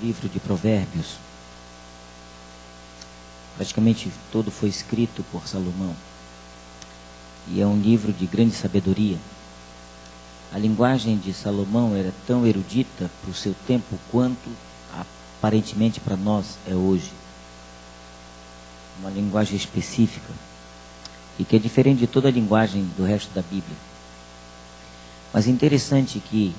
livro de Provérbios, praticamente todo foi escrito por Salomão. E é um livro de grande sabedoria. A linguagem de Salomão era tão erudita para o seu tempo quanto aparentemente para nós é hoje. Uma linguagem específica e que é diferente de toda a linguagem do resto da Bíblia. Mas é interessante que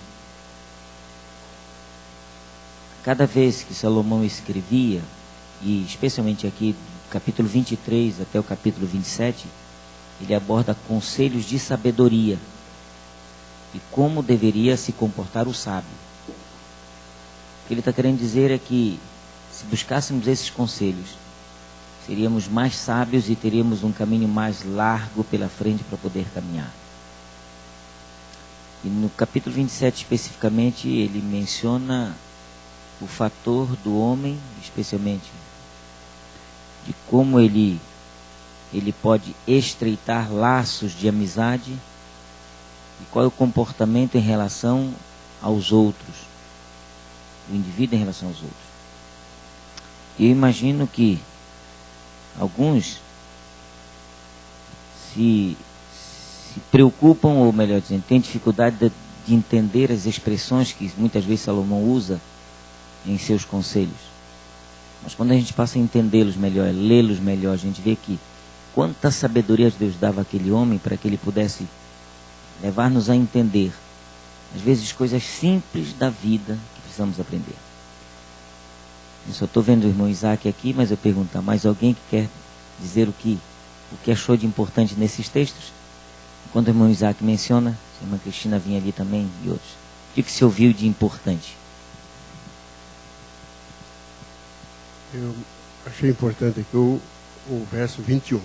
cada vez que Salomão escrevia, e especialmente aqui do capítulo 23 até o capítulo 27, ele aborda conselhos de sabedoria e como deveria se comportar o sábio. O que ele está querendo dizer é que se buscássemos esses conselhos, seríamos mais sábios e teríamos um caminho mais largo pela frente para poder caminhar. E no capítulo 27 especificamente, ele menciona o fator do homem, especialmente de como ele pode estreitar laços de amizade e qual é o comportamento em relação aos outros, o indivíduo em relação aos outros. E eu imagino que alguns se preocupam, ou melhor dizendo, têm dificuldade de entender as expressões que muitas vezes Salomão usa em seus conselhos. Mas quando a gente passa a entendê-los melhor, lê-los melhor, a gente vê que quanta sabedoria Deus dava àquele homem para que ele pudesse levar-nos a entender, às vezes, coisas simples da vida que precisamos aprender. Eu só estou vendo o irmão Isaac aqui, mas eu pergunto, mais alguém que quer dizer o que achou de importante nesses textos? Quando o irmão Isaac menciona, a irmã Cristina vinha ali também e outros. O que se ouviu de importante? Eu achei importante aqui o verso 21,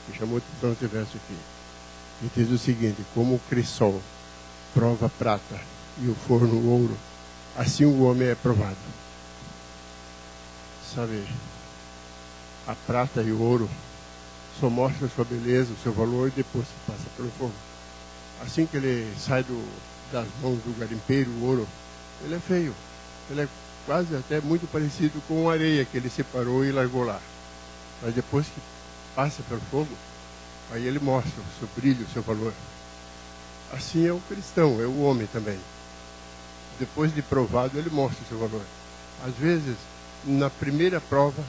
que chamou atenção esse verso aqui. E diz o seguinte: como o crisol prova a prata e o forno o ouro, assim o homem é provado. Sabe, a prata e o ouro só mostram a sua beleza, o seu valor, e depois se passa pelo fogo. Assim que ele sai das mãos do garimpeiro, o ouro, ele é feio. Ele é quase até muito parecido com a areia que ele separou e largou lá. Mas depois que passa pelo fogo, aí ele mostra o seu brilho, o seu valor. Assim é o cristão, é o homem também. Depois de provado, ele mostra o seu valor. Às vezes, na primeira prova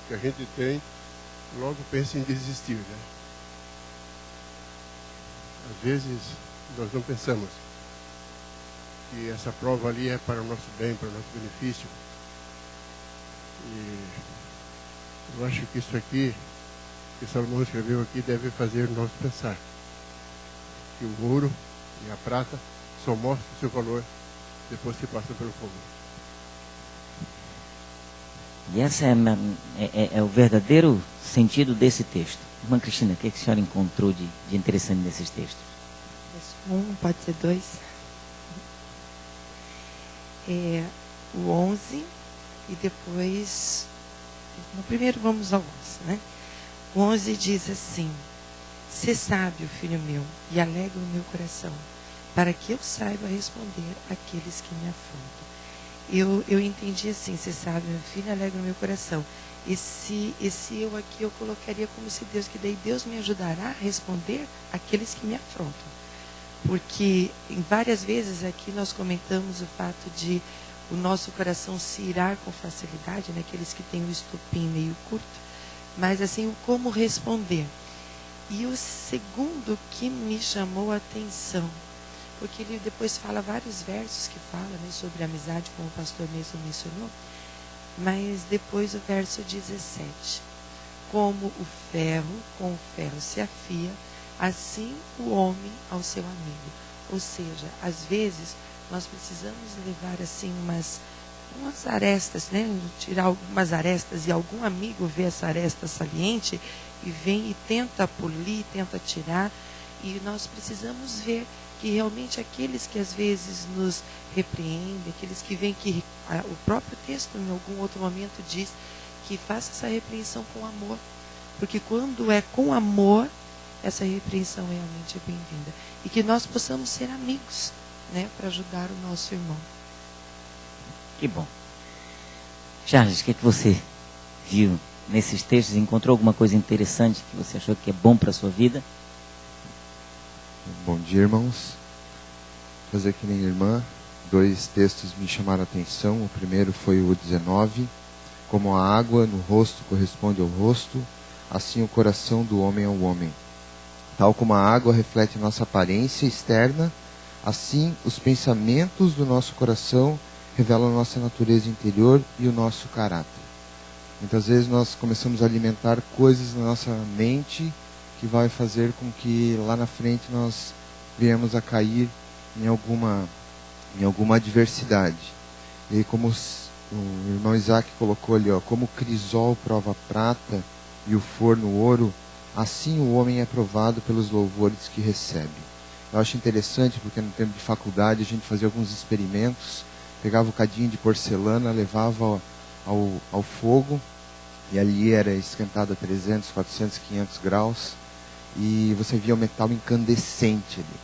que a gente tem, logo pensa em desistir, né? Às vezes, nós não pensamos que essa prova ali é para o nosso bem, para o nosso benefício. E eu acho que isso aqui, que Salomão escreveu aqui, deve fazer nós pensar que o ouro e a prata só mostram o seu valor depois que passam pelo fogo. E esse é o verdadeiro sentido desse texto. Irmã Cristina, o que a senhora encontrou de interessante nesses textos? Verso 1, pode ser 2. O 11 e depois, no primeiro vamos ao 11, né? O 11 diz assim: sê sábio, filho meu, e alegra o meu coração, para que eu saiba responder àqueles que me afrontam. Eu entendi assim: sê sábio, meu filho, alegra o meu coração. Esse eu aqui eu colocaria como se Deus, que daí Deus me ajudará a responder àqueles que me afrontam. Porque em várias vezes aqui nós comentamos o fato de o nosso coração se irar com facilidade, né? Aqueles que têm o estopim meio curto, mas assim, como responder. E o segundo que me chamou a atenção, porque ele depois fala vários versos que falam, né, sobre amizade, como o pastor mesmo mencionou, mas depois o verso 17: como o ferro com o ferro se afia, assim o homem ao seu amigo. Ou seja, às vezes nós precisamos levar assim umas arestas, né? Tirar algumas arestas, e algum amigo vê essa aresta saliente e vem e tenta polir, tenta tirar. E nós precisamos ver que realmente aqueles que às vezes nos repreendem, aqueles que veem que o próprio texto em algum outro momento diz que faça essa repreensão com amor. Porque quando é com amor, essa repreensão realmente é bem-vinda. E que nós possamos ser amigos, né, para ajudar o nosso irmão. Que bom. Charles, o que você viu nesses textos? Encontrou alguma coisa interessante que você achou que é bom para a sua vida? Bom dia, irmãos. Vou fazer que nem irmã. 2 textos me chamaram a atenção. O primeiro foi o 19. Como a água no rosto corresponde ao rosto, assim o coração do homem ao homem. Tal como a água reflete nossa aparência externa, assim os pensamentos do nosso coração revelam a nossa natureza interior e o nosso caráter. Muitas vezes nós começamos a alimentar coisas na nossa mente que vai fazer com que lá na frente nós venhamos a cair em alguma adversidade. E como o irmão Isaac colocou ali, como o crisol prova a prata e o forno o ouro, assim o homem é provado pelos louvores que recebe. Eu acho interessante porque no tempo de faculdade a gente fazia alguns experimentos, pegava um cadinho de porcelana, levava ao fogo, e ali era esquentado a 300, 400, 500 graus, e você via o metal incandescente ali.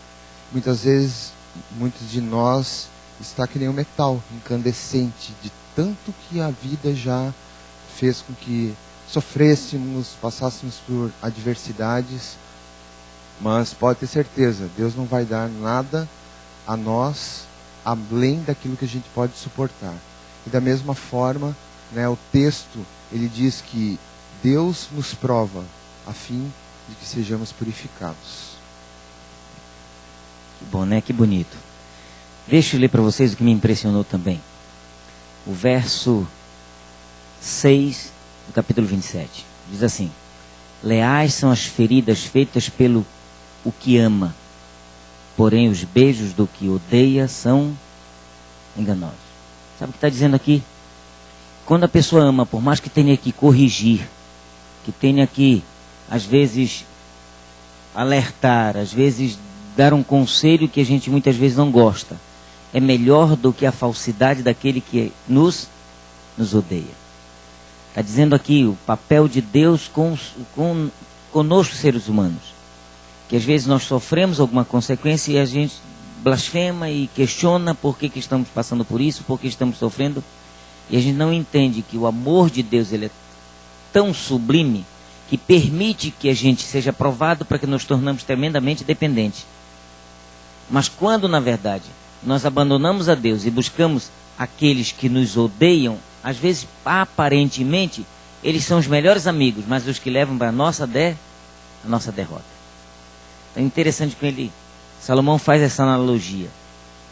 Muitas vezes, muitos de nós está que nem o metal incandescente, de tanto que a vida já fez com que sofrêssemos, passássemos por adversidades, mas pode ter certeza, Deus não vai dar nada a nós além daquilo que a gente pode suportar. E da mesma forma, o texto, ele diz que Deus nos prova a fim de que sejamos purificados. Que bom, né? Que bonito. Deixa eu ler para vocês o que me impressionou também. O verso 6 do capítulo 27. Diz assim: leais são as feridas feitas pelo o que ama, porém os beijos do que odeia são enganosos. Sabe o que está dizendo aqui? Quando a pessoa ama, por mais que tenha que corrigir, que tenha que, às vezes, alertar, às vezes dar um conselho que a gente muitas vezes não gosta, é melhor do que a falsidade daquele que nos odeia. Está dizendo aqui o papel de Deus conosco, seres humanos. Que às vezes nós sofremos alguma consequência e a gente blasfema e questiona por que estamos passando por isso, por que estamos sofrendo. E a gente não entende que o amor de Deus ele é tão sublime que permite que a gente seja provado para que nos tornamos tremendamente dependentes. Mas quando, na verdade, nós abandonamos a Deus e buscamos aqueles que nos odeiam, às vezes, aparentemente, eles são os melhores amigos, mas os que levam para a nossa derrota. É interessante que Salomão faz essa analogia.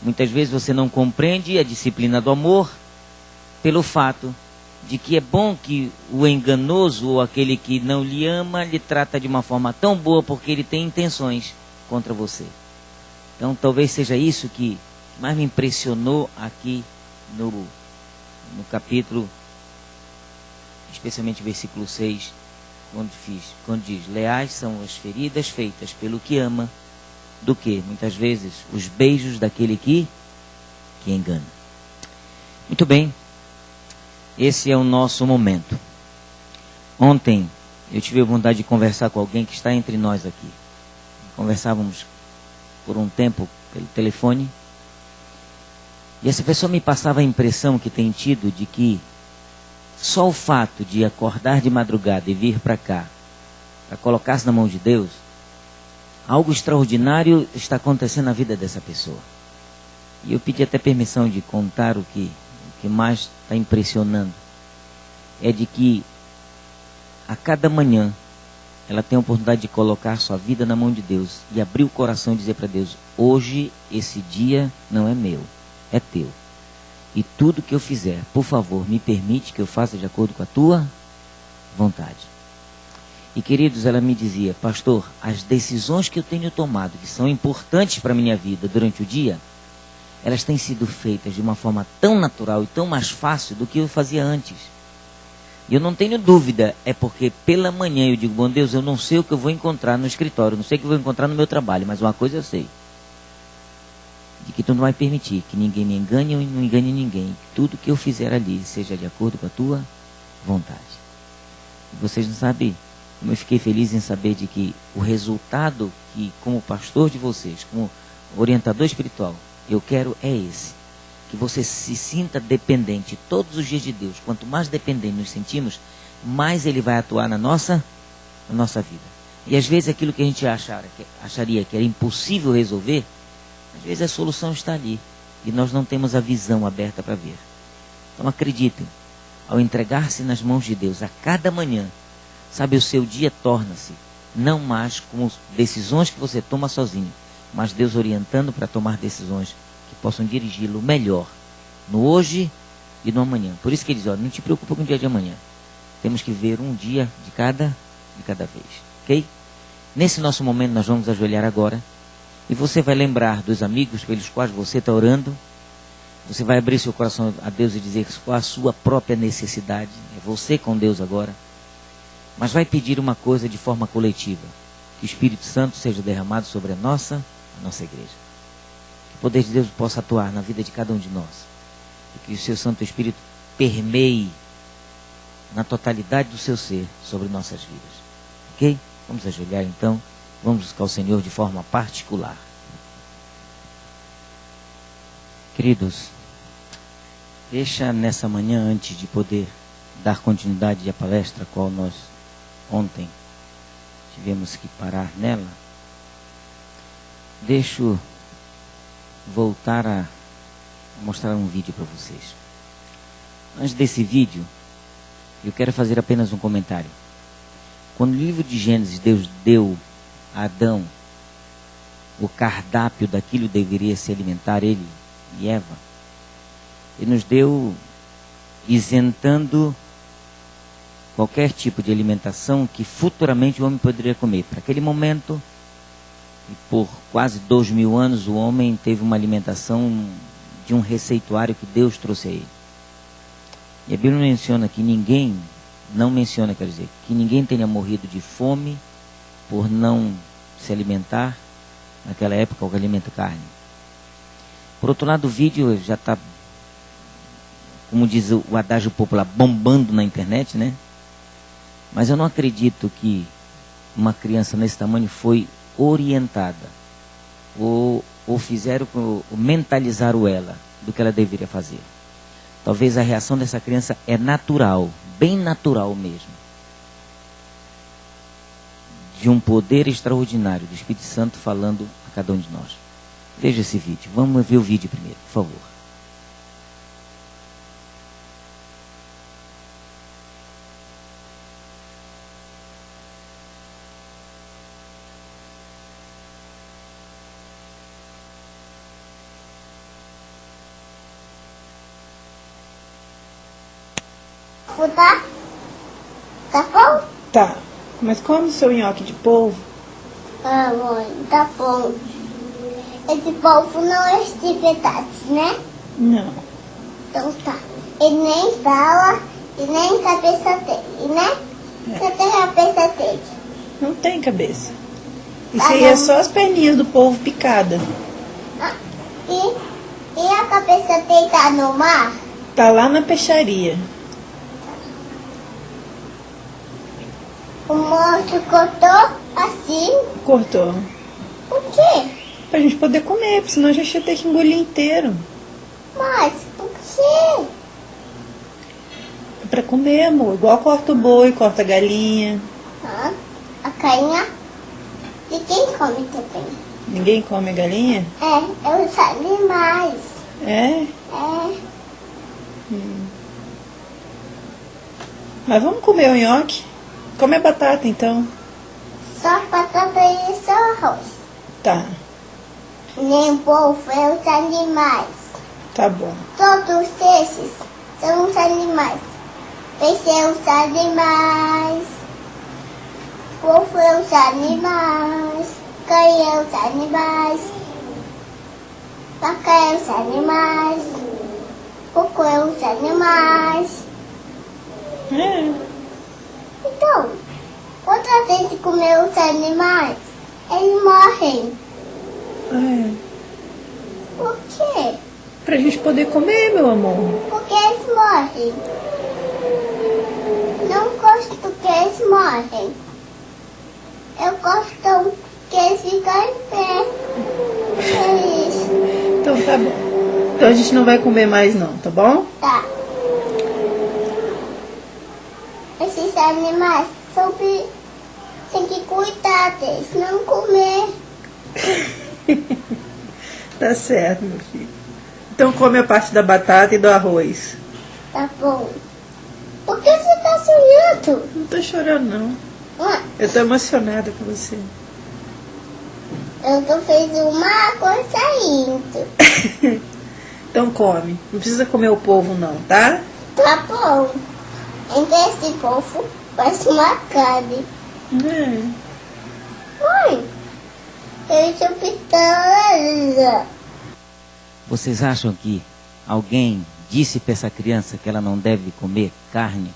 Muitas vezes você não compreende a disciplina do amor pelo fato de que é bom que o enganoso ou aquele que não lhe ama, lhe trata de uma forma tão boa porque ele tem intenções contra você. Então talvez seja isso que mais me impressionou aqui no capítulo, especialmente versículo 6, quando diz: leais são as feridas feitas pelo que ama, do que, muitas vezes, os beijos daquele que engana. Muito bem, esse é o nosso momento. Ontem eu tive a vontade de conversar com alguém que está entre nós aqui. Conversávamos por um tempo pelo telefone, e essa pessoa me passava a impressão que tem tido de que só o fato de acordar de madrugada e vir para cá, para colocar-se na mão de Deus, algo extraordinário está acontecendo na vida dessa pessoa. E eu pedi até permissão de contar o que mais está impressionando. É de que a cada manhã ela tem a oportunidade de colocar sua vida na mão de Deus e abrir o coração e dizer para Deus: hoje esse dia não é meu, é teu. E tudo que eu fizer, por favor, me permite que eu faça de acordo com a tua vontade. E queridos, ela me dizia: pastor, as decisões que eu tenho tomado, que são importantes para a minha vida durante o dia, elas têm sido feitas de uma forma tão natural e tão mais fácil do que eu fazia antes. E eu não tenho dúvida, é porque pela manhã eu digo: bom Deus, eu não sei o que eu vou encontrar no escritório, não sei o que eu vou encontrar no meu trabalho, mas uma coisa eu sei, de que tu não vai permitir que ninguém me engane ou não engane ninguém. Que tudo que eu fizer ali seja de acordo com a tua vontade. E vocês não sabem como eu fiquei feliz em saber de que o resultado que, como pastor de vocês, como orientador espiritual, eu quero é esse. que você se sinta dependente todos os dias de Deus. Quanto mais dependente nos sentimos, mais Ele vai atuar na nossa vida. E às vezes aquilo que a gente acharia que era impossível resolver, às vezes a solução está ali. E nós não temos a visão aberta para ver. Então acreditem, ao entregar-se nas mãos de Deus a cada manhã, sabe, o seu dia torna-se não mais como decisões que você toma sozinho, mas Deus orientando para tomar decisões que possam dirigi-lo melhor no hoje e no amanhã. Por isso que ele diz, não te preocupa com o dia de amanhã. Temos que ver um dia de cada vez. Ok? Nesse nosso momento nós vamos ajoelhar agora. E você vai lembrar dos amigos pelos quais você está orando. Você vai abrir seu coração a Deus e dizer qual a sua própria necessidade. É você com Deus agora. Mas vai pedir uma coisa de forma coletiva. Que o Espírito Santo seja derramado sobre a nossa igreja. Que o poder de Deus possa atuar na vida de cada um de nós. E que o seu Santo Espírito permeie na totalidade do seu ser sobre nossas vidas. Ok? Vamos ajoelhar então. Vamos buscar o Senhor de forma particular. Queridos, deixa nessa manhã, antes de poder dar continuidade à palestra, a qual nós ontem tivemos que parar nela, deixo voltar a mostrar um vídeo para vocês. Antes desse vídeo, eu quero fazer apenas um comentário. Quando o livro de Gênesis, Deus deu a Adão o cardápio daquilo que deveria se alimentar, ele e Eva, ele nos deu isentando qualquer tipo de alimentação que futuramente o homem poderia comer. Para aquele momento, e por quase 2000 anos, o homem teve uma alimentação de um receituário que Deus trouxe a ele. E a Bíblia menciona que ninguém, não menciona, quer dizer, que ninguém tenha morrido de fome por não se alimentar, naquela época, o alimento carne. Por outro lado, o vídeo já está, como diz o adágio popular, bombando na internet, né? Mas eu não acredito que uma criança nesse tamanho foi orientada, ou mentalizaram ela do que ela deveria fazer. Talvez a reação dessa criança é natural, bem natural mesmo. De um poder extraordinário do Espírito Santo falando a cada um de nós. Veja esse vídeo. Vamos ver o vídeo primeiro, por favor. Tá? Tá bom? Tá, mas come o seu nhoque de polvo. Ah, mãe, tá bom. Esse polvo não é este pedaço, né? Não. Então tá. Ele nem fala e nem cabeça tem, né? Você tem cabeça dele. Não tem cabeça. Isso aí é só as perninhas do polvo picada. Ah, e a cabeça dele tá no mar? Tá lá na peixaria. O monstro cortou assim? Cortou. Por quê? Pra gente poder comer, porque senão a gente ia ter que engolir inteiro. Mas por quê? É pra comer, amor. Igual corta o boi, corta a galinha. Ah, a carinha de quem come também? Ninguém come a galinha? É os animais. É? É. Mas vamos comer o nhoque. Come a batata, então. Só batata e só arroz. Tá, Nem polvo é os animais. tá bom. Todos esses são os animais. Peixe é os animais. Polvo é os animais. Cães é os animais. Vaca é os animais. Porco é os animais. É. Então, quando a gente comer os animais, eles morrem. É. Por quê? Pra gente poder comer, meu amor. Porque eles morrem. Não gosto que eles morrem. Eu gosto que eles ficam em pé. É isso. Então tá bom. Então a gente não vai comer mais não, tá bom? Tá. Esses animais tem que cuidar deles, não comer. Tá certo, meu filho. Então come a parte da batata e do arroz. Tá bom. Por que você tá sonhando? Não tô chorando, não. Eu tô emocionada com você. Eu tô fazendo uma água saindo. Então come. Não precisa comer o polvo, não, tá? Tá bom. Em vez de polvo, faz uma carne. É. Mãe, eu sou pitanga. Vocês acham que alguém disse para essa criança que ela não deve comer carne?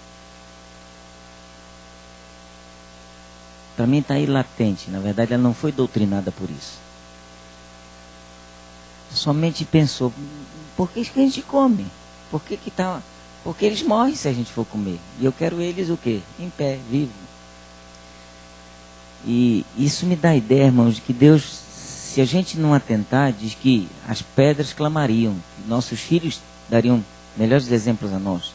Para mim está aí latente. Na verdade, ela não foi doutrinada por isso. Somente pensou, por que a gente come? Porque eles morrem se a gente for comer. E eu quero eles o quê? Em pé, vivos. E isso me dá a ideia, irmãos, de que Deus, se a gente não atentar, diz que as pedras clamariam. Nossos filhos dariam melhores exemplos a nós.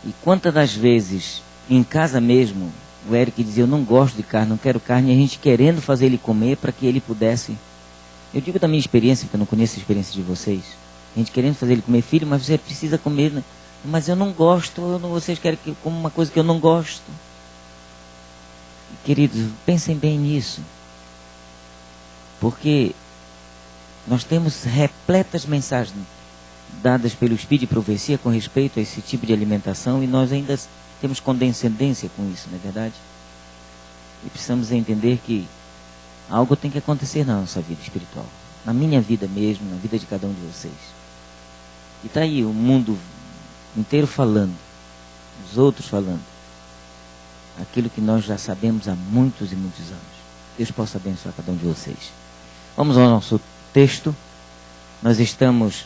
E quantas das vezes, em casa mesmo, o Eric dizia, eu não gosto de carne, não quero carne, e a gente querendo fazer ele comer para que ele pudesse. Eu digo da minha experiência, porque eu não conheço a experiência de vocês. A gente querendo fazer ele comer, filho, mas você precisa comer. Né? Mas eu não gosto, vocês querem que eu coma uma coisa que eu não gosto. Queridos, pensem bem nisso. Porque nós temos repletas mensagens dadas pelo Espírito de Profecia com respeito a esse tipo de alimentação e nós ainda temos condescendência com isso, não é verdade? E precisamos entender que algo tem que acontecer na nossa vida espiritual. Na minha vida mesmo, na vida de cada um de vocês. E está aí o mundo inteiro falando, os outros falando. Aquilo que nós já sabemos há muitos e muitos anos. Deus possa abençoar cada um de vocês. Vamos ao nosso texto. Nós estamos,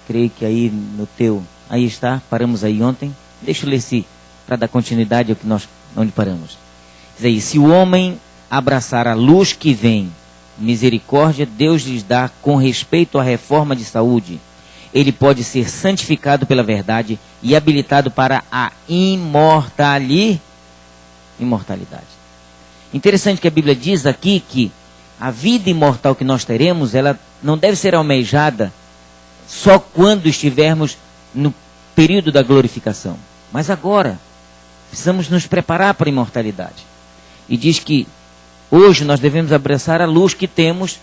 creio que aí no teu, aí está, paramos aí ontem. Deixa eu ler se para dar continuidade ao que nós, onde paramos. Diz aí, se o homem abraçar a luz que vem, misericórdia, Deus lhes dá com respeito à reforma de saúde. Ele pode ser santificado pela verdade e habilitado para a imortalidade. Interessante que a Bíblia diz aqui que a vida imortal que nós teremos, ela não deve ser almejada só quando estivermos no período da glorificação. Mas agora, precisamos nos preparar para a imortalidade. E diz que hoje nós devemos abraçar a luz que temos,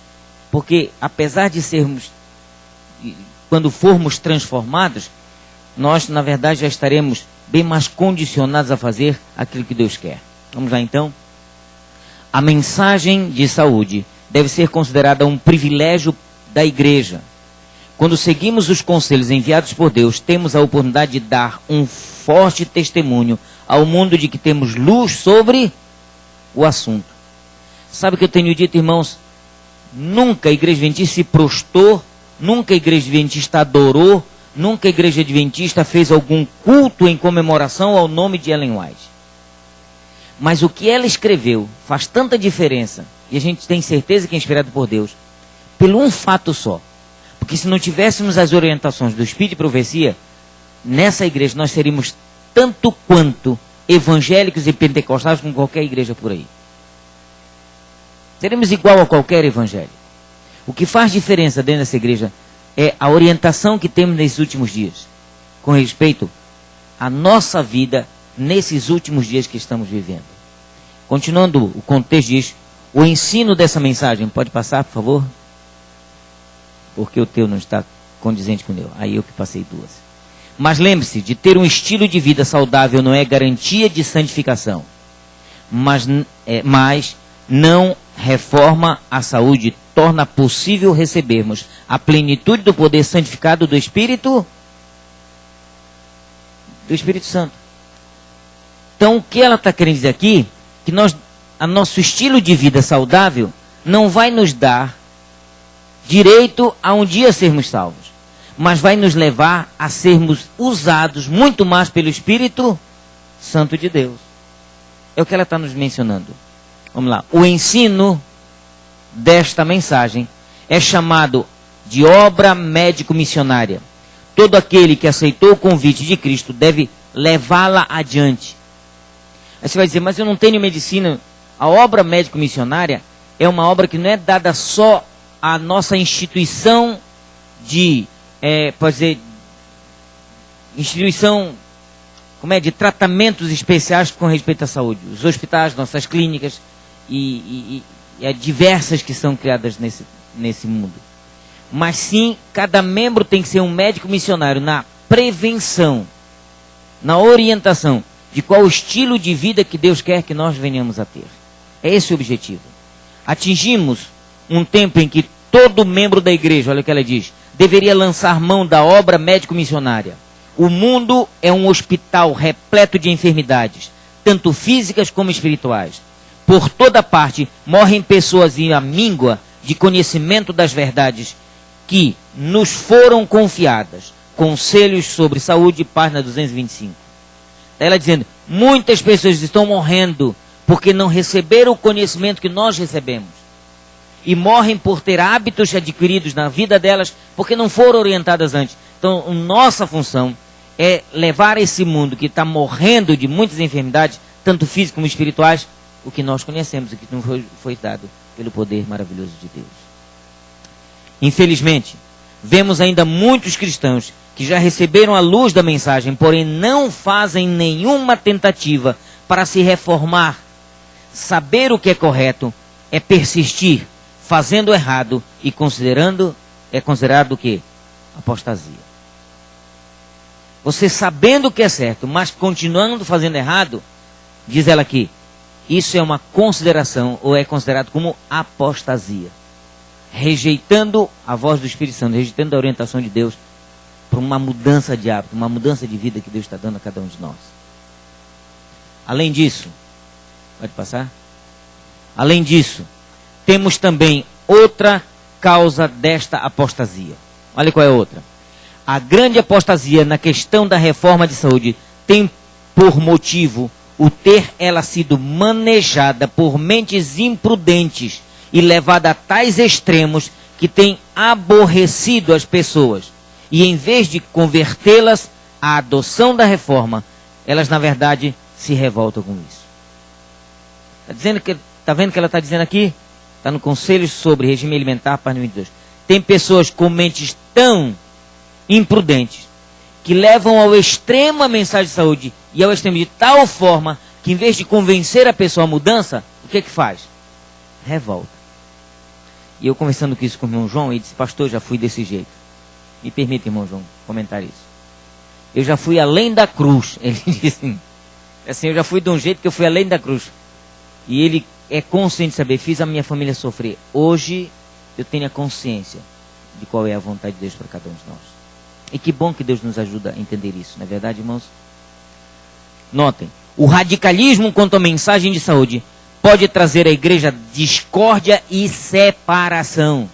porque apesar de sermos, quando formos transformados, nós na verdade já estaremos bem mais condicionados a fazer aquilo que Deus quer. Vamos lá então. A mensagem de saúde deve ser considerada um privilégio da igreja. Quando seguimos os conselhos enviados por Deus, temos a oportunidade de dar um forte testemunho ao mundo de que temos luz sobre o assunto. Sabe o que eu tenho dito, irmãos? Nunca a igreja adventista se prostrou, nunca a igreja adventista adorou, nunca a igreja adventista fez algum culto em comemoração ao nome de Ellen White. Mas o que ela escreveu faz tanta diferença, e a gente tem certeza que é inspirado por Deus, pelo um fato só. Porque se não tivéssemos as orientações do Espírito de Profecia, nessa igreja nós seríamos tanto quanto evangélicos e pentecostais como qualquer igreja por aí. Seremos igual a qualquer evangelho. O que faz diferença dentro dessa igreja é a orientação que temos nesses últimos dias, com respeito à nossa vida nesses últimos dias que estamos vivendo. Continuando o contexto, diz, o ensino dessa mensagem, pode passar, por favor? Porque o teu não está condizente com o meu. Aí eu que passei duas. Mas lembre-se, de ter um estilo de vida saudável não é garantia de santificação. Mas não reforma a saúde, torna possível recebermos a plenitude do poder santificado do Espírito Santo. Então, o que ela está querendo dizer aqui, que nosso estilo de vida saudável não vai nos dar direito a um dia sermos salvos, mas vai nos levar a sermos usados muito mais pelo Espírito Santo de Deus. É o que ela está nos mencionando. Vamos lá. O ensino desta mensagem é chamado de obra médico-missionária. Todo aquele que aceitou o convite de Cristo deve levá-la adiante. Aí você vai dizer, mas eu não tenho medicina. A obra médico-missionária é uma obra que não é dada só à nossa instituição de, pode dizer, instituição, de tratamentos especiais com respeito à saúde. Os hospitais, nossas clínicas e diversas que são criadas nesse mundo. Mas sim, cada membro tem que ser um médico missionário na prevenção, na orientação de qual estilo de vida que Deus quer que nós venhamos a ter. É esse o objetivo. Atingimos um tempo em que todo membro da igreja, olha o que ela diz, deveria lançar mão da obra médico-missionária. O mundo é um hospital repleto de enfermidades, tanto físicas como espirituais. Por toda parte morrem pessoas em amíngua de conhecimento das verdades que nos foram confiadas. Conselhos sobre Saúde, página 225. Está ela dizendo, muitas pessoas estão morrendo porque não receberam o conhecimento que nós recebemos. E morrem por ter hábitos adquiridos na vida delas porque não foram orientadas antes. Então, nossa função é levar esse mundo que está morrendo de muitas enfermidades, tanto físicas como espirituais, o que nós conhecemos e que não foi dado pelo poder maravilhoso de Deus. Infelizmente, vemos ainda muitos cristãos que já receberam a luz da mensagem, porém não fazem nenhuma tentativa para se reformar. Saber o que é correto é persistir, fazendo o errado e é considerado o quê? Apostasia. Você sabendo o que é certo, mas continuando fazendo errado, diz ela aqui, isso é uma consideração, ou é considerado como apostasia. Rejeitando a voz do Espírito Santo, rejeitando a orientação de Deus para uma mudança de hábito, uma mudança de vida que Deus está dando a cada um de nós. Além disso, pode passar? Além disso, temos também outra causa desta apostasia. Olha qual é a outra. A grande apostasia na questão da reforma de saúde tem por motivo o ter ela sido manejada por mentes imprudentes e levada a tais extremos que tem aborrecido as pessoas. E em vez de convertê-las à adoção da reforma, elas na verdade se revoltam com isso. Está vendo o que ela está dizendo aqui? Está no Conselho sobre Regime Alimentar, página 22. Tem pessoas com mentes tão imprudentes que levam ao extremo a mensagem de saúde e ao extremo de tal forma que em vez de convencer a pessoa à mudança, o que faz? Revolta. E eu conversando com isso com o irmão João, ele disse, pastor, eu já fui desse jeito. Me permita, irmão João, comentar isso. Eu já fui além da cruz. Ele disse assim, eu já fui de um jeito que eu fui além da cruz. E ele é consciente de saber, fiz a minha família sofrer. Hoje eu tenho a consciência de qual é a vontade de Deus para cada um de nós. E que bom que Deus nos ajuda a entender isso, não é verdade, irmãos? Notem, o radicalismo quanto à mensagem de saúde pode trazer à igreja discórdia e separação.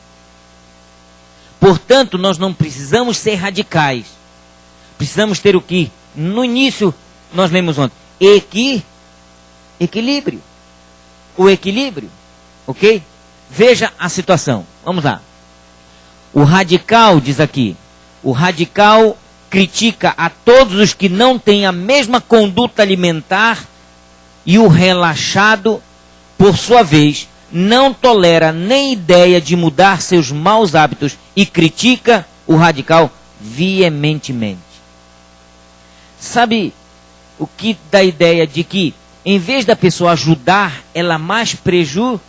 Portanto, nós não precisamos ser radicais. Precisamos ter o que? No início, nós lemos ontem. Equilíbrio. O equilíbrio. Ok? Veja a situação. Vamos lá. O radical, diz aqui, o radical critica a todos os que não têm a mesma conduta alimentar e o relaxado, por sua vez, não tolera nem ideia de mudar seus maus hábitos e critica o radical veementemente. Sabe o que dá a ideia de que, em vez da pessoa ajudar, ela mais prejudica?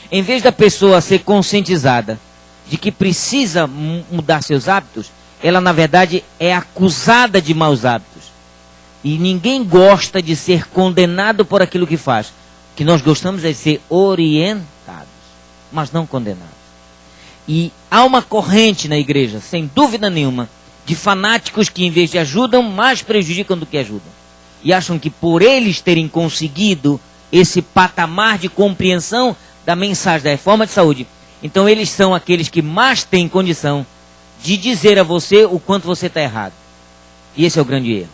Em vez da pessoa ser conscientizada de que precisa mudar seus hábitos, ela na verdade é acusada de maus hábitos. E ninguém gosta de ser condenado por aquilo que faz. O que nós gostamos é de ser orientados, mas não condenados. E há uma corrente na igreja, sem dúvida nenhuma, de fanáticos que em vez de ajudam, mais prejudicam do que ajudam. E acham que por eles terem conseguido esse patamar de compreensão da mensagem da reforma de saúde, então eles são aqueles que mais têm condição de dizer a você o quanto você está errado. E esse é o grande erro.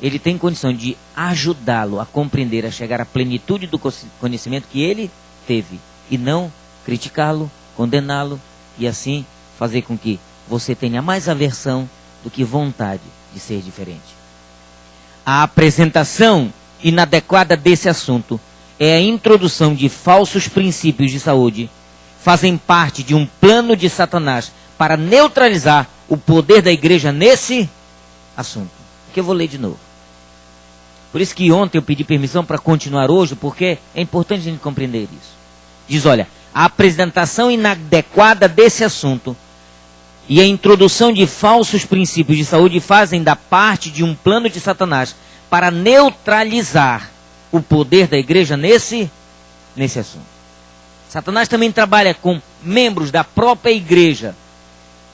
Ele tem condição de ajudá-lo a compreender, a chegar à plenitude do conhecimento que ele teve, e não criticá-lo condená-lo e assim fazer com que você tenha mais aversão do que vontade de ser diferente. A apresentação inadequada desse assunto é a introdução de falsos princípios de saúde, fazem parte de um plano de Satanás para neutralizar o poder da igreja nesse assunto. Que eu vou ler de novo. Por isso que ontem eu pedi permissão para continuar hoje, porque é importante a gente compreender isso. Diz, olha, a apresentação inadequada desse assunto e a introdução de falsos princípios de saúde fazem da parte de um plano de Satanás para neutralizar o poder da igreja nesse assunto. Satanás também trabalha com membros da própria igreja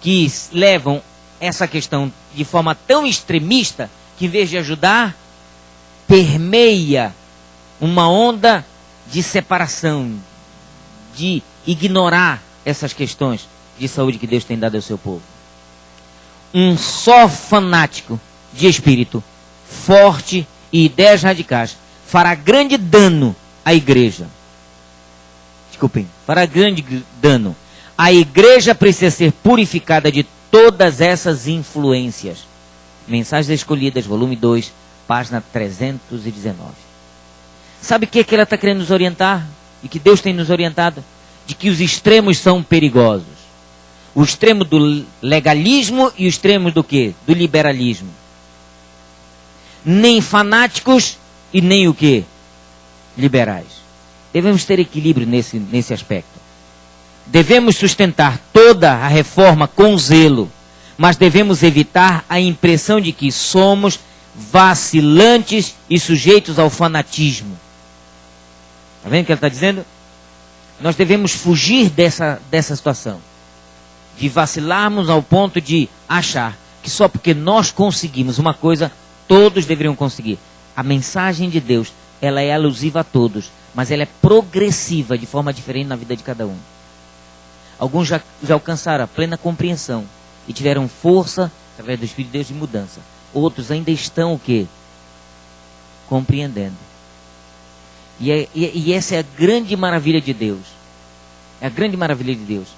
que levam essa questão de forma tão extremista que, em vez de ajudar, permeia uma onda de separação, de ignorar essas questões de saúde que Deus tem dado ao seu povo. Um só fanático de espírito forte e ideias radicais fará grande dano à igreja. Desculpem, fará grande dano. A igreja precisa ser purificada de todas essas influências. Mensagens Escolhidas, volume 2, página 319. Sabe o que ela está querendo nos orientar? E que Deus tem nos orientado? De que os extremos são perigosos. O extremo do legalismo e o extremo do quê? Do liberalismo. Nem fanáticos e nem o quê? Liberais. Devemos ter equilíbrio nesse aspecto. Devemos sustentar toda a reforma com zelo, mas devemos evitar a impressão de que somos vacilantes e sujeitos ao fanatismo. Está vendo o que ele está dizendo? Nós devemos fugir dessa situação. De vacilarmos ao ponto de achar que só porque nós conseguimos uma coisa, todos deveriam conseguir. A mensagem de Deus, ela é alusiva a todos, mas ela é progressiva de forma diferente na vida de cada um. Alguns já alcançaram a plena compreensão e tiveram força, através do Espírito de Deus, de mudança. Outros ainda estão o quê? Compreendendo. E essa é a grande maravilha de Deus. É a grande maravilha de Deus.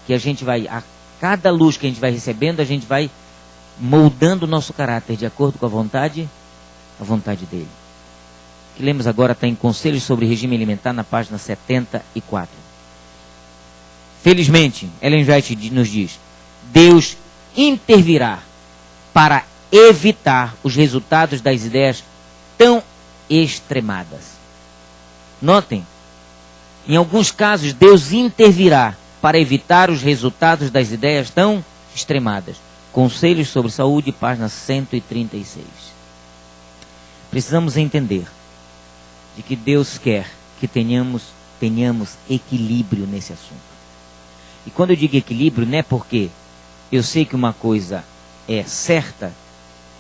Que a gente vai, a cada luz que a gente vai recebendo, a gente vai moldando o nosso caráter de acordo com a vontade dele. O que lemos agora está em Conselhos sobre Regime Alimentar, na página 74. Felizmente, Ellen White nos diz, Deus intervirá para evitar os resultados das ideias tão extremadas. Notem, em alguns casos, Deus intervirá para evitar os resultados das ideias tão extremadas. Conselhos sobre Saúde, página 136. Precisamos entender de que Deus quer que tenhamos equilíbrio nesse assunto. E quando eu digo equilíbrio, não é porque eu sei que uma coisa é certa,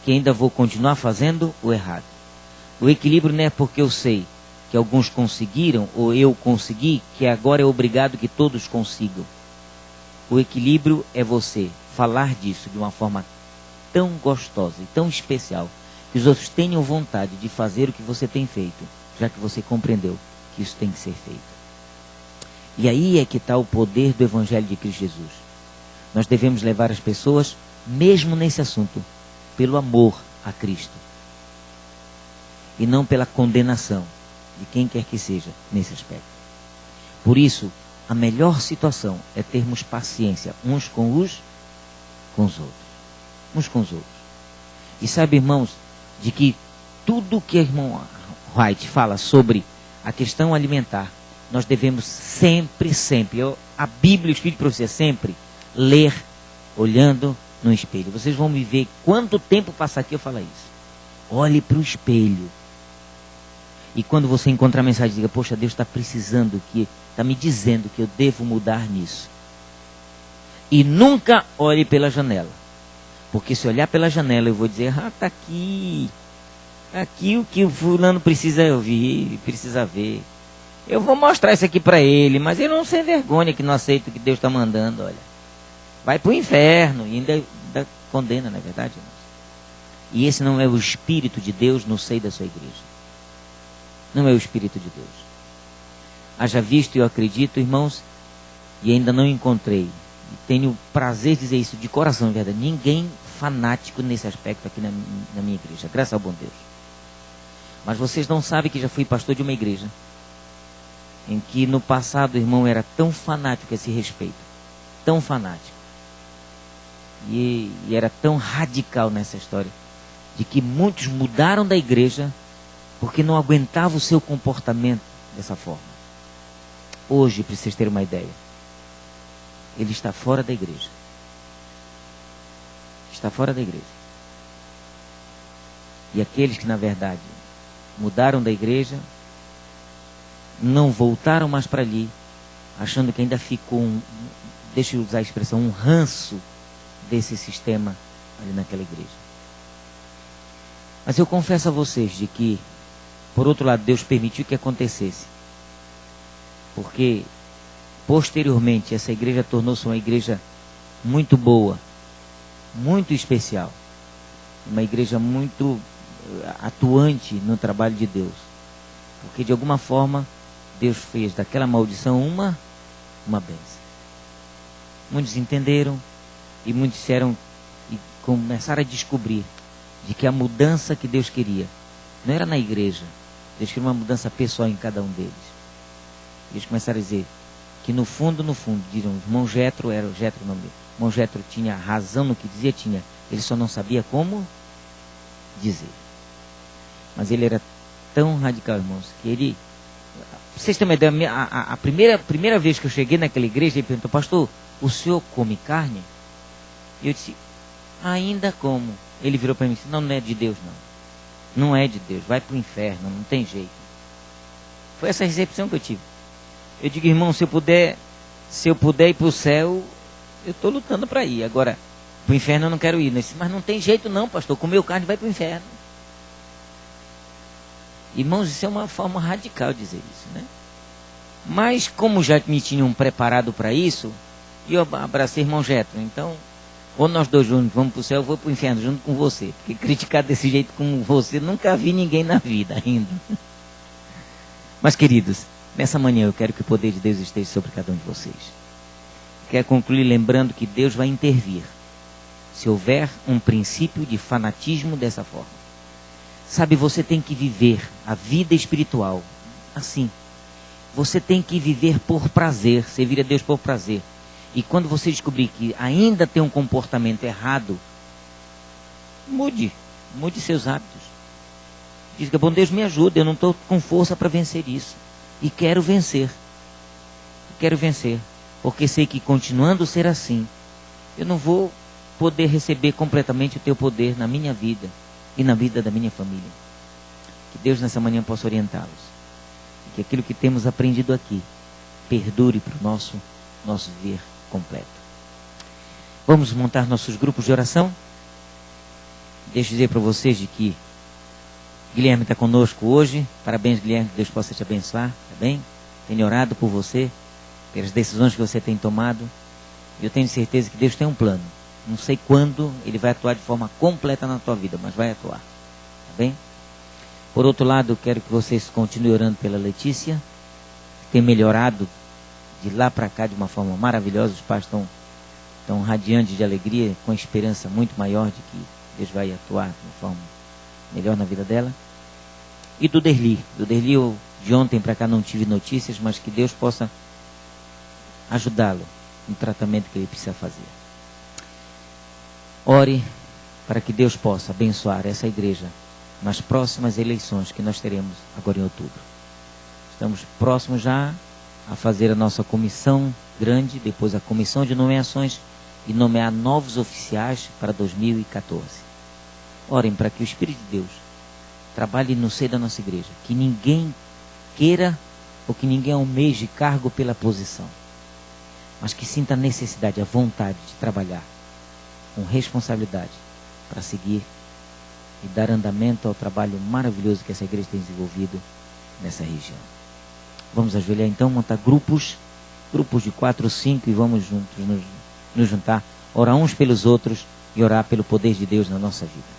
que ainda vou continuar fazendo o errado. O equilíbrio não é porque eu sei que alguns conseguiram, ou eu consegui, que agora é obrigado que todos consigam. O equilíbrio é você falar disso de uma forma tão gostosa e tão especial, que os outros tenham vontade de fazer o que você tem feito, já que você compreendeu que isso tem que ser feito. E aí é que está o poder do Evangelho de Cristo Jesus. Nós devemos levar as pessoas, mesmo nesse assunto, pelo amor a Cristo. E não pela condenação de quem quer que seja nesse aspecto. Por isso, a melhor situação é termos paciência uns com os outros. Uns com os outros. E sabe, irmãos, de que tudo que a irmã White fala sobre a questão alimentar, nós devemos sempre, a Bíblia, o Espírito de Profecia, sempre ler olhando no espelho. Vocês vão me ver quanto tempo passar aqui eu falar isso. Olhe para o espelho. E quando você encontrar a mensagem, diga, poxa, Deus está precisando, está me dizendo que eu devo mudar nisso. E nunca olhe pela janela. Porque se olhar pela janela, eu vou dizer, está aqui. Aqui o que o fulano precisa ouvir, precisa ver. Eu vou mostrar isso aqui para ele, mas ele não sem vergonha que não aceita o que Deus está mandando, olha. Vai para o inferno e ainda condena, não é verdade, irmãos? E esse não é o Espírito de Deus no seio da sua igreja. Não é o Espírito de Deus. Haja visto, e eu acredito, irmãos, e ainda não encontrei. E tenho prazer de dizer isso de coração, verdade. Ninguém fanático nesse aspecto aqui na minha igreja, graças ao bom Deus. Mas vocês não sabem que já fui pastor de uma igreja em que no passado o irmão era tão fanático a esse respeito, tão fanático, e era tão radical nessa história, de que muitos mudaram da igreja porque não aguentavam o seu comportamento dessa forma. Hoje, para vocês terem uma ideia, ele está fora da igreja. Está fora da igreja. E aqueles que, na verdade, mudaram da igreja, não voltaram mais para ali, achando que ainda ficou deixa eu usar a expressão, um ranço desse sistema ali naquela igreja. Mas eu confesso a vocês de que, por outro lado, Deus permitiu que acontecesse. Porque, posteriormente, essa igreja tornou-se uma igreja muito boa, muito especial. Uma igreja muito atuante no trabalho de Deus. Porque, de alguma forma, Deus fez daquela maldição uma bênção. Muitos entenderam e muitos disseram e começaram a descobrir de que a mudança que Deus queria não era na igreja. Deus queria uma mudança pessoal em cada um deles. Eles começaram a dizer que no fundo, diziam, o irmão Jetro, era o Jetro o nome dele. O irmão Jetro tinha razão no que dizia, ele só não sabia como dizer. Mas ele era tão radical, irmãos, que ele... Vocês têm uma ideia, a primeira vez que eu cheguei naquela igreja, ele perguntou, pastor, o senhor come carne? E eu disse, ainda como. Ele virou para mim e disse, não é de Deus não. Não é de Deus, vai para o inferno, não tem jeito. Foi essa recepção que eu tive. Eu digo, irmão, se eu puder ir para o céu, eu estou lutando para ir. Agora, para o inferno eu não quero ir. Disse, mas não tem jeito não, pastor, comeu carne vai para o inferno. Irmãos, isso é uma forma radical de dizer isso, né? Mas como já me tinham preparado para isso, eu abracei irmão Jetro. Então, ou nós dois juntos vamos para o céu, eu vou para o inferno junto com você. Porque criticar desse jeito como você, nunca vi ninguém na vida ainda. Mas queridos, nessa manhã eu quero que o poder de Deus esteja sobre cada um de vocês. Quero concluir lembrando que Deus vai intervir se houver um princípio de fanatismo dessa forma. Sabe, você tem que viver a vida espiritual assim. Você tem que viver por prazer, servir a Deus por prazer. E quando você descobrir que ainda tem um comportamento errado, mude seus hábitos. Diz que, bom Deus, me ajuda, eu não estou com força para vencer isso. E quero vencer. Porque sei que continuando a ser assim, eu não vou poder receber completamente o teu poder na minha vida e na vida da minha família. Que Deus nessa manhã possa orientá-los. E que aquilo que temos aprendido aqui perdure para o nosso viver completo. Vamos montar nossos grupos de oração. Deixa eu dizer para vocês de que Guilherme está conosco hoje. Parabéns, Guilherme, que Deus possa te abençoar, tá bem? Tenho orado por você, pelas decisões que você tem tomado. E eu tenho certeza que Deus tem um plano. Não sei quando ele vai atuar de forma completa na tua vida, mas vai atuar, tá bem? Por outro lado, eu quero que vocês continuem orando pela Letícia, que tem melhorado de lá para cá de uma forma maravilhosa. Os pais estão radiantes de alegria, com esperança muito maior de que Deus vai atuar de uma forma melhor na vida dela. E do Derli. Eu de ontem para cá não tive notícias, mas que Deus possa ajudá-lo no tratamento que ele precisa fazer. Ore para que Deus possa abençoar essa igreja nas próximas eleições que nós teremos agora em outubro. Estamos próximos já a fazer a nossa comissão grande, depois a comissão de nomeações e nomear novos oficiais para 2014. Orem para que o Espírito de Deus trabalhe no seio da nossa igreja, que ninguém queira ou que ninguém almeje cargo pela posição, mas que sinta a necessidade, a vontade de trabalhar com responsabilidade para seguir e dar andamento ao trabalho maravilhoso que essa igreja tem desenvolvido nessa região. Vamos ajoelhar então, montar grupos de 4 ou 5 e vamos juntos nos juntar, orar uns pelos outros e orar pelo poder de Deus na nossa vida.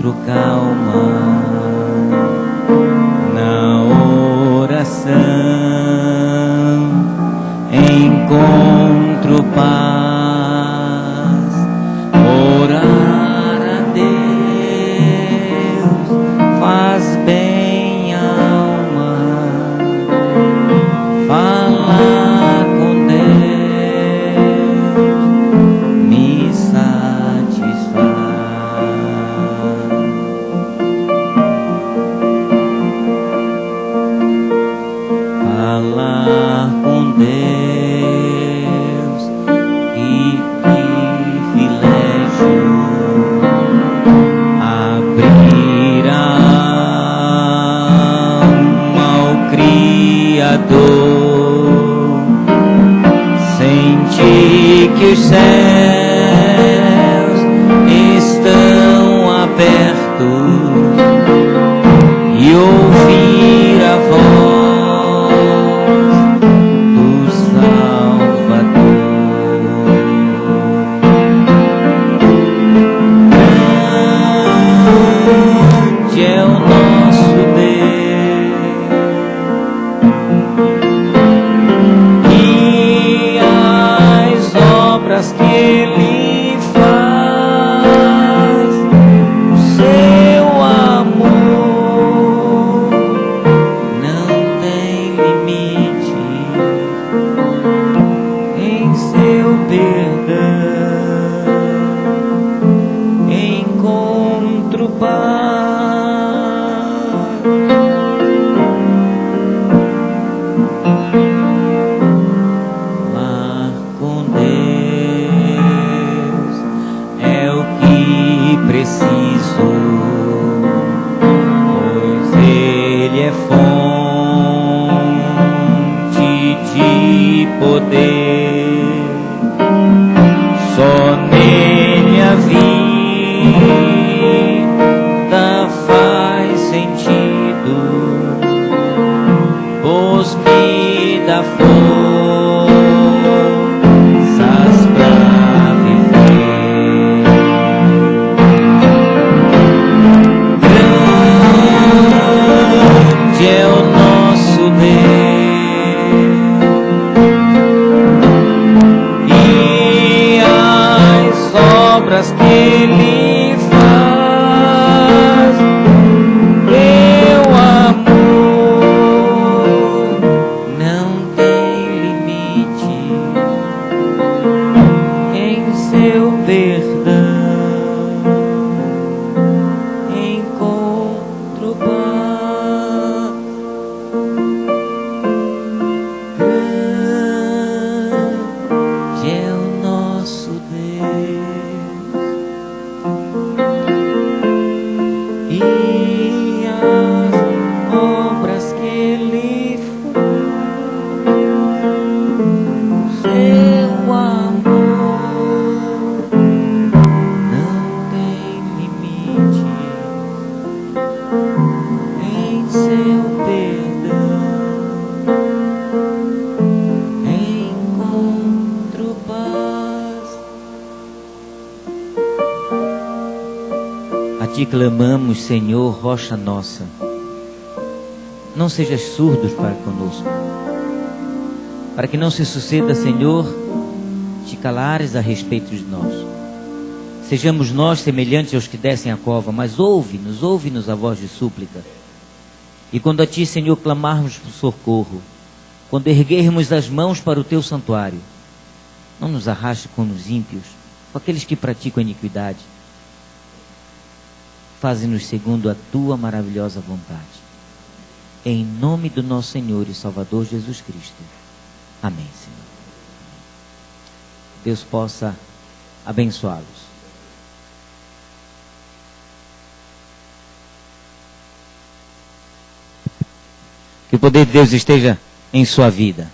encontro calma na oração, encontro paz, orar a Deus faz bem à alma, falar com Deus me satisfaz. Falar com Deus, que privilégio, abrir a alma ao Criador, sentir que os céus estão abertos e ouvir a voz do Salvador. Grande é o nosso Deus e as obras que Ele faz, o seu amor não tem limite, em seu perdão encontro paz. Falar com Deus é o que preciso, pois Ele é fonte de poder, só nele a vida faz sentido, pois me dá forças pra viver. Grande é o nosso Deus e as obras que Ele faz, meu amor não tem limite, em seu perdão encontro paz. Grande é o nosso Deus e as obras que Ele faz, seu amor não tem limite, em seu perdão encontro paz. A Ti clamamos, Senhor, rocha nossa. Não sejas surdos para conosco, para que não se suceda, Senhor, te calares a respeito de nós. Sejamos nós semelhantes aos que descem a cova, mas ouve-nos a voz de súplica. E quando a Ti, Senhor, clamarmos por socorro, quando erguermos as mãos para o Teu santuário, não nos arraste com os ímpios, com aqueles que praticam iniquidade. Faze-nos segundo a Tua maravilhosa vontade. Em nome do nosso Senhor e Salvador Jesus Cristo. Amém, Senhor. Deus possa abençoá-los. Que o poder de Deus esteja em sua vida.